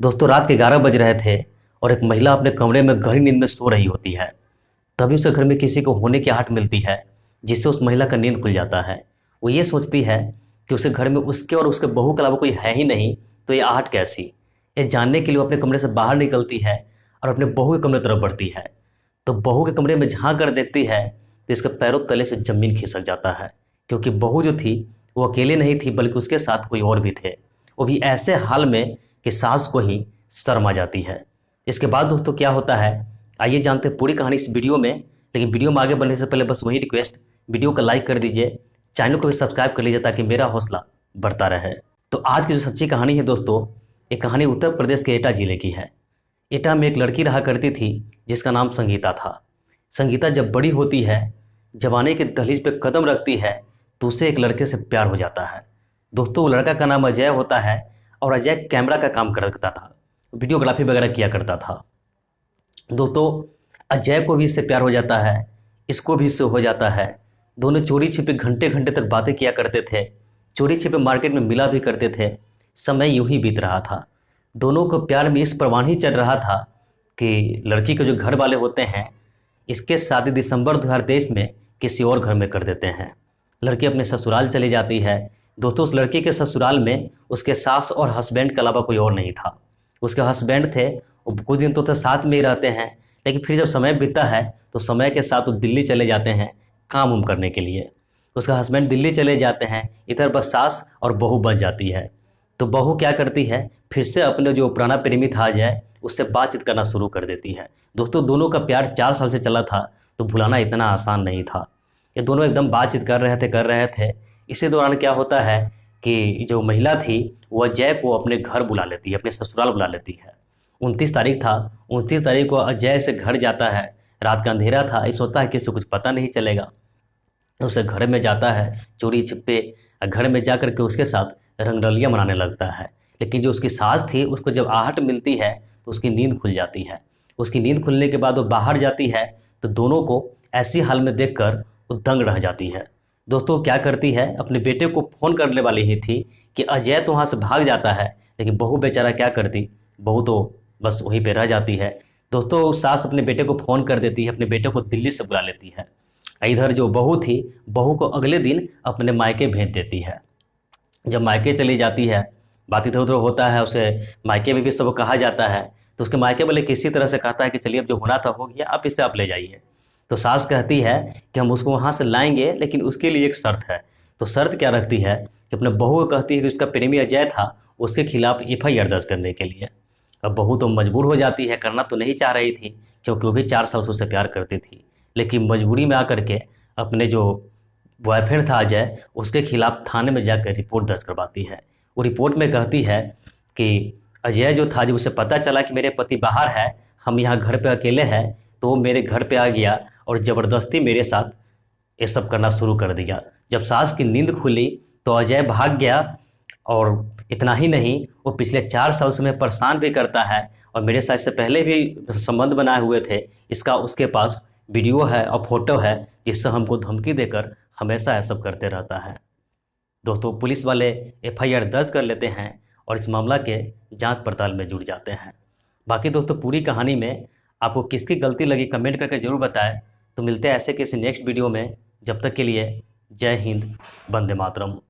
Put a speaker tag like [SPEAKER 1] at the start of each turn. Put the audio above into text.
[SPEAKER 1] दोस्तों रात के 11 बज रहे थे और एक महिला अपने कमरे में गहरी नींद में सो रही होती है। तभी उसे घर में किसी को होने की आहट मिलती है, जिससे उस महिला का नींद खुल जाता है। वो ये सोचती है कि उसे घर में उसके और उसके बहू के अलावा कोई है ही नहीं, तो ये आहट कैसी। ये जानने के लिए वो अपने कमरे से बाहर निकलती है और अपने बहू के कमरे तरफ बढ़ती है। तो बहू के कमरे में झांक कर देखती है तो इसके पैरों तले से जमीन खिसक जाता है, क्योंकि बहू जो थी वो अकेले नहीं थी, बल्कि उसके साथ कोई और भी थे। वो भी ऐसे हाल में कि सास को ही शर्म आ जाती है। इसके बाद दोस्तों क्या होता है, आइए जानते हैं पूरी कहानी इस वीडियो में। लेकिन वीडियो में आगे बढ़ने से पहले बस वही रिक्वेस्ट, वीडियो को लाइक कर दीजिए, चैनल को भी सब्सक्राइब कर लीजिए ताकि मेरा हौसला बढ़ता रहे। तो आज की जो सच्ची कहानी है दोस्तों, ये कहानी उत्तर प्रदेश के एटा जिले की है। एटा में एक लड़की रहा करती थी जिसका नाम संगीता था। संगीता जब बड़ी होती है, जवानी के दहलीज पे कदम रखती है, तो उसे एक लड़के से प्यार हो जाता है। दोस्तों वो लड़का का नाम अजय होता है और अजय कैमरा का काम करता था, वीडियोग्राफी वगैरह किया करता था। दोस्तों अजय को भी इससे प्यार हो जाता है, इसको भी इससे हो जाता है। दोनों चोरी छिपे घंटे घंटे तक बातें किया करते थे, चोरी छिपे मार्केट में मिला भी करते थे। समय यूं ही बीत रहा था। दोनों को प्यार में इस प्रवान ही चल रहा था कि लड़की के जो घर वाले होते हैं, इसके शादी दिसंबर 2023 में किसी और घर में कर देते हैं। लड़की अपने ससुराल चली जाती है। दोस्तों उस लड़की के ससुराल में उसके सास और हस्बैंड के अलावा कोई और नहीं था। उसके हस्बैंड थे, वो कुछ दिन तो साथ में ही रहते हैं, लेकिन फिर जब समय बीतता है तो समय के साथ वो दिल्ली चले जाते हैं काम उम करने के लिए। उसका हस्बैंड दिल्ली चले जाते हैं, इधर बस सास और बहू बच जाती है। तो बहू क्या करती है, फिर से अपने जो पुराना प्रेमी था अजय, उससे बातचीत करना शुरू कर देती है। दोस्तों दोनों का प्यार 4 साल से चला था, तो भुलाना इतना आसान नहीं था। ये दोनों एकदम बातचीत कर रहे थे। इसी दौरान क्या होता है कि जो महिला थी वो अजय को अपने घर बुला लेती है, अपने ससुराल बुला लेती है। 29 तारीख था, 29 तारीख को अजय से घर जाता है। रात का अंधेरा था, ये सोचता है कि इससे कुछ पता नहीं चलेगा। उसे घर में जाता है चोरी छिपे, घर में जा कर के उसके साथ रंगरलियाँ मनाने लगता है। लेकिन जो उसकी सास थी उसको जब आहट मिलती है तो उसकी नींद खुल जाती है। उसकी नींद खुलने के बाद वो बाहर जाती है तो दोनों को ऐसी हाल में देखकर वो दंग रह जाती है। दोस्तों क्या करती है, अपने बेटे को फ़ोन करने वाली ही थी कि अजय तो वहाँ से भाग जाता है, लेकिन बहू बेचारा क्या करती, बहू तो बस वहीं पे रह जाती है। दोस्तों सास अपने बेटे को फ़ोन कर देती है, अपने बेटे को दिल्ली से बुला लेती है। इधर जो बहू थी, बहू को अगले दिन अपने मायके भेज देती है। जब मायके चली जाती है, बात इधर उधर होता है, उसे मायके में भी सब कहा जाता है। तो उसके मायके वाले किसी तरह से कहता है कि चलिए अब जो होना था हो गया, अब इसे आप ले जाइए। तो सास कहती है कि हम उसको वहाँ से लाएंगे, लेकिन उसके लिए एक शर्त है। तो शर्त क्या रखती है कि अपने बहू को कहती है कि उसका प्रेमी अजय था, उसके खिलाफ FIR दर्ज करने के लिए। अब बहू तो मजबूर हो जाती है, करना तो नहीं चाह रही थी क्योंकि वो भी 4 साल से उससे प्यार करती थी, लेकिन मजबूरी में आकर के अपने जो बॉयफ्रेंड था अजय, उसके खिलाफ थाने में जाकर रिपोर्ट दर्ज करवाती है। वो रिपोर्ट में कहती है कि अजय जो था, जब उसे पता चला कि मेरे पति बाहर है, हम यहाँ घर पे अकेले हैं, तो वो मेरे घर पे आ गया और ज़बरदस्ती मेरे साथ ये सब करना शुरू कर दिया। जब सास की नींद खुली तो अजय भाग गया, और इतना ही नहीं, वो पिछले 4 साल से मैं परेशान भी करता है और मेरे साथ से पहले भी संबंध बनाए हुए थे। इसका उसके पास वीडियो है और फोटो है, जिससे हमको धमकी देकर हमेशा ये सब करते रहता है। दोस्तों पुलिस वाले FIR दर्ज कर लेते हैं और इस मामला के जांच पड़ताल में जुट जाते हैं। बाकी दोस्तों पूरी कहानी में आपको किसकी गलती लगी कमेंट करके ज़रूर बताएं। तो मिलते हैं ऐसे किसी नेक्स्ट वीडियो में, जब तक के लिए जय हिंद, वंदे मातरम।